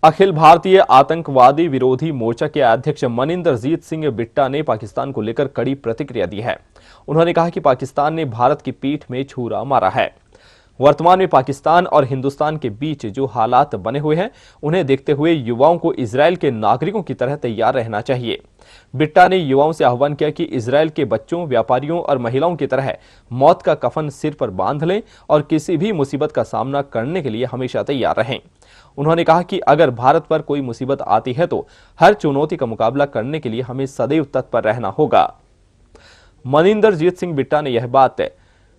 अखिल भारतीय आतंकवादी विरोधी मोर्चा के अध्यक्ष मनिंदरजीत सिंह बिट्टा ने पाकिस्तान को लेकर कड़ी प्रतिक्रिया दी है। उन्होंने कहा कि पाकिस्तान ने भारत की पीठ में छुरा मारा है। वर्तमान में पाकिस्तान और हिंदुस्तान के बीच जो हालात बने हुए हैं, उन्हें देखते हुए युवाओं को इजरायल के नागरिकों की तरह तैयार रहना चाहिए। बिट्टा ने युवाओं से आह्वान किया कि इजरायल के बच्चों, व्यापारियों और महिलाओं की तरह मौत का कफन सिर पर बांध लें और किसी भी मुसीबत का सामना करने के लिए हमेशा तैयार रहें। उन्होंने कहा कि अगर भारत पर कोई मुसीबत आती है तो हर चुनौती का मुकाबला करने के लिए हमें सदैव तत्पर रहना होगा। मनिंदरजीत सिंह बिट्टा ने यह बात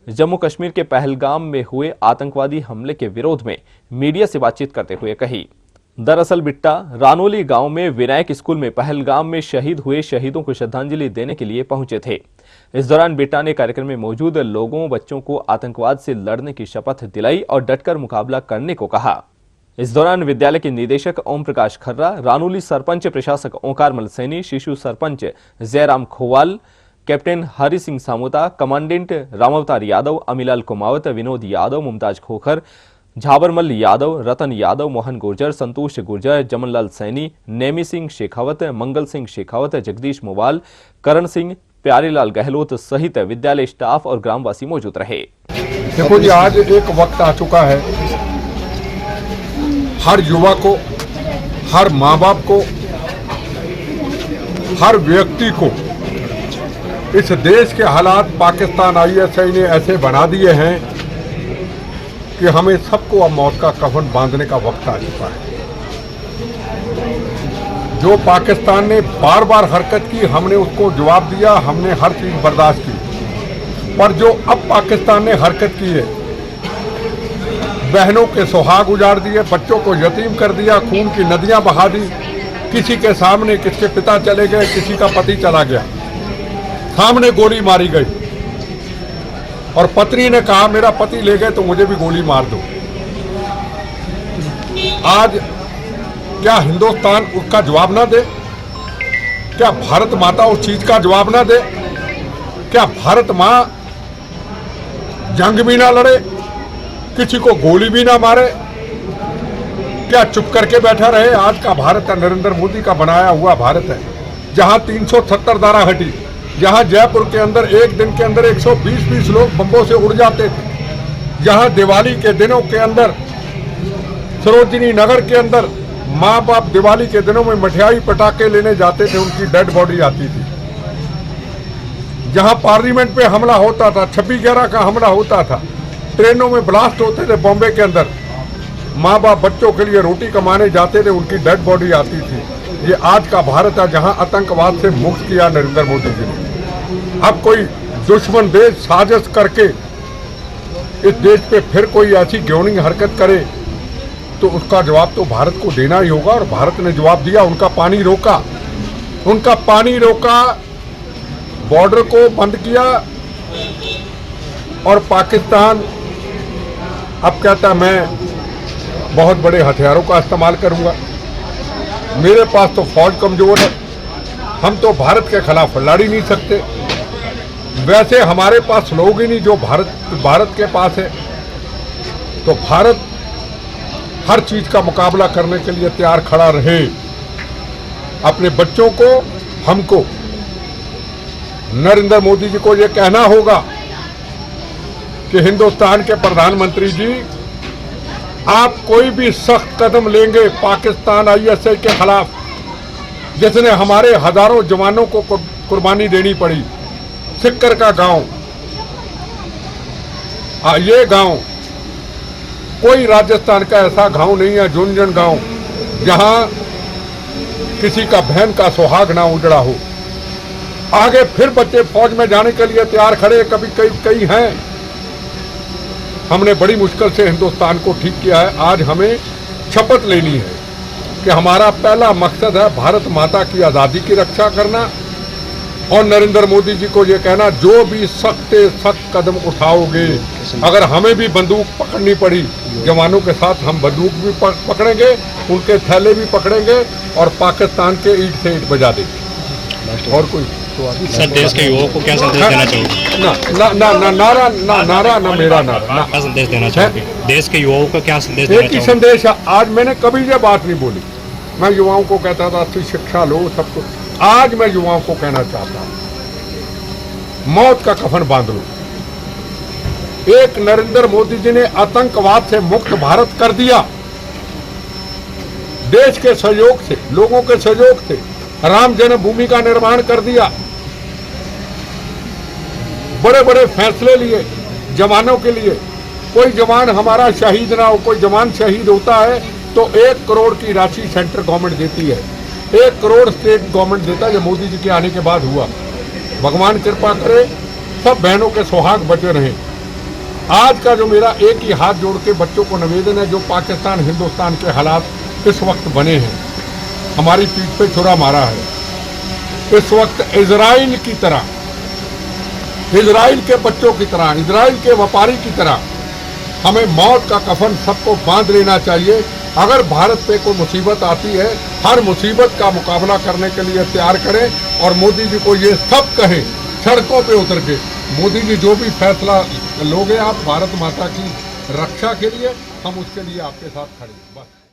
जम्मू कश्मीर के पहलगाम में हुए आतंकवादी हमले के विरोध में मीडिया से बातचीत करते हुए कही। दरअसल बिट्टा रानोली गांव में विनायक स्कूल में पहलगाम में शहीद हुए शहीदों को श्रद्धांजलि देने के लिए पहुंचे थे। इस दौरान बिट्टा ने कार्यक्रम में मौजूद लोगों, बच्चों को आतंकवाद से लड़ने की शपथ दिलाई और डटकर मुकाबला करने को कहा। इस दौरान विद्यालय के निदेशक ओम प्रकाश खर्रा, रानोली सरपंच प्रशासक ओंकार मलसैनी, शिशु सरपंच जयराम खोवाल, कैप्टन हरि सिंह सामोता, कमांडेंट रामावतार यादव, अमीलाल कुमावत, विनोद यादव, मुमताज खोखर, झाबरमल यादव, रतन यादव, मोहन गुर्जर, संतोष गुर्जर, जमनलाल सैनी, नेमी सिंह शेखावत, मंगल सिंह शेखावत, जगदीश मोवाल, करण सिंह, प्यारेलाल गहलोत सहित विद्यालय स्टाफ और ग्रामवासी मौजूद रहे। देखो जी, आज एक वक्त आ चुका है, हर युवा को, हर माँ बाप को, हर व्यक्ति को इस देश के हालात पाकिस्तान आईएसआई ने ऐसे बना दिए हैं कि हमें सबको अब मौत का कफन बांधने का वक्त आ चुका है। जो पाकिस्तान ने बार बार हरकत की, हमने उसको जवाब दिया, हमने हर चीज बर्दाश्त की। पर जो अब पाकिस्तान ने हरकत की है, बहनों के सुहाग उजाड़ दिए, बच्चों को यतीम कर दिया, खून की नदियां बहा दी। किसी के सामने किसके पिता चले गए, किसी का पति चला गया, सामने गोली मारी गई और पत्नी ने कहा मेरा पति ले गए तो मुझे भी गोली मार दो। आज क्या हिंदुस्तान उसका जवाब ना दे? क्या भारत माता उस चीज का जवाब ना दे? क्या भारत मां जंग भी ना लड़े, किसी को गोली भी ना मारे? क्या चुप करके बैठा रहे? आज का भारत नरेंद्र मोदी का बनाया हुआ भारत है, जहां 370 धारा हटी, जहां जयपुर के अंदर एक दिन के अंदर 120 लोग बम्बों से उड़ जाते थे, जहां दिवाली के दिनों के अंदर सरोजिनी नगर के अंदर माँ बाप दिवाली के दिनों में मिठाई पटाखे लेने जाते थे, उनकी डेड बॉडी आती थी, जहां पार्लियामेंट पे हमला होता था, 26/11 का हमला होता था, ट्रेनों में ब्लास्ट होते थे बॉम्बे के अंदर, माँ बाप बच्चों के लिए रोटी कमाने जाते थे, उनकी डेड बॉडी आती थी। ये आज का भारत है जहां आतंकवाद से मुक्त किया नरेंद्र मोदी जी ने। अब कोई दुश्मन देश साजिश करके इस देश पे फिर कोई ऐसी घृणित हरकत करे तो उसका जवाब तो भारत को देना ही होगा, और भारत ने जवाब दिया। उनका पानी रोका, बॉर्डर को बंद किया, और पाकिस्तान अब कहता मैं बहुत बड़े हथियारों का इस्तेमाल करूंगा, मेरे पास तो फौज कमजोर है, हम तो भारत के खिलाफ लड़ ही नहीं सकते। वैसे हमारे पास लोग ही नहीं जो भारत के पास है। तो भारत हर चीज का मुकाबला करने के लिए तैयार खड़ा रहे। अपने बच्चों को, हमको, नरेंद्र मोदी जी को ये कहना होगा कि हिंदुस्तान के प्रधानमंत्री जी, आप कोई भी सख्त कदम लेंगे पाकिस्तान आईएसआई के खिलाफ, जिसने हमारे हजारों जवानों को कुर्बानी देनी पड़ी। सिक्कर का गांव, ये गांव कोई राजस्थान का ऐसा गांव नहीं है, झुंझुनू गांव, जहां किसी का बहन का सुहाग ना उजड़ा हो। आगे फिर बच्चे फौज में जाने के लिए तैयार खड़े, कभी कई हैं। हमने बड़ी मुश्किल से हिंदुस्तान को ठीक किया है। आज हमें शपथ लेनी है कि हमारा पहला मकसद है भारत माता की आज़ादी की रक्षा करना, और नरेंद्र मोदी जी को ये कहना, जो भी सख्त कदम उठाओगे, अगर हमें भी बंदूक पकड़नी पड़ी जवानों के साथ, हम बंदूक भी पकड़ेंगे, उनके थैले भी पकड़ेंगे और पाकिस्तान के ईंट से ईंट बजा देंगे। और कोई सर, देश के युवाओं को क्या संदेश देना चाहोगे? नारा ना मेरा नारा, क्या संदेश देना चाहोगे? देश के युवाओं को क्या संदेश देना चाहोगे? एक ही संदेश, आज मैंने कभी ये बात नहीं बोली मैं युवाओं को कहता था अच्छी शिक्षा लो, सब कुछ। आज मैं युवाओं को कहना चाहता हूं, मौत का कफन बांध लो। एक नरेंद्र मोदी जी ने आतंकवाद से मुक्त भारत कर दिया, देश के सहयोग से, लोगों के सहयोग से राम जन्मभूमि का निर्माण कर दिया, बड़े बड़े फैसले लिए जवानों के लिए। कोई जवान हमारा शहीद ना हो, कोई जवान शहीद होता है तो 1 करोड़ की राशि सेंट्रल गवर्नमेंट देती है, 1 करोड़ स्टेट गवर्नमेंट देता है। जो मोदी जी के आने के बाद हुआ, भगवान कृपा करे सब बहनों के सुहाग बचे रहे। आज का जो मेरा एक ही हाथ जोड़ के बच्चों को निवेदन है, जो पाकिस्तान हिंदुस्तान के हालात इस वक्त बने हैं, हमारी पीठ पे छुरा मारा है, इस वक्त इजराइल की तरह, इजराइल के बच्चों की तरह, इजराइल के व्यापारी की तरह हमें मौत का कफन सबको बांध लेना चाहिए। अगर भारत पे कोई मुसीबत आती है, हर मुसीबत का मुकाबला करने के लिए तैयार करें। और मोदी जी को ये सब कहें सड़कों पे उतर के, मोदी जी जो भी फैसला लोगे आप भारत माता की रक्षा के लिए, हम उसके लिए आपके साथ खड़े हैं। बस।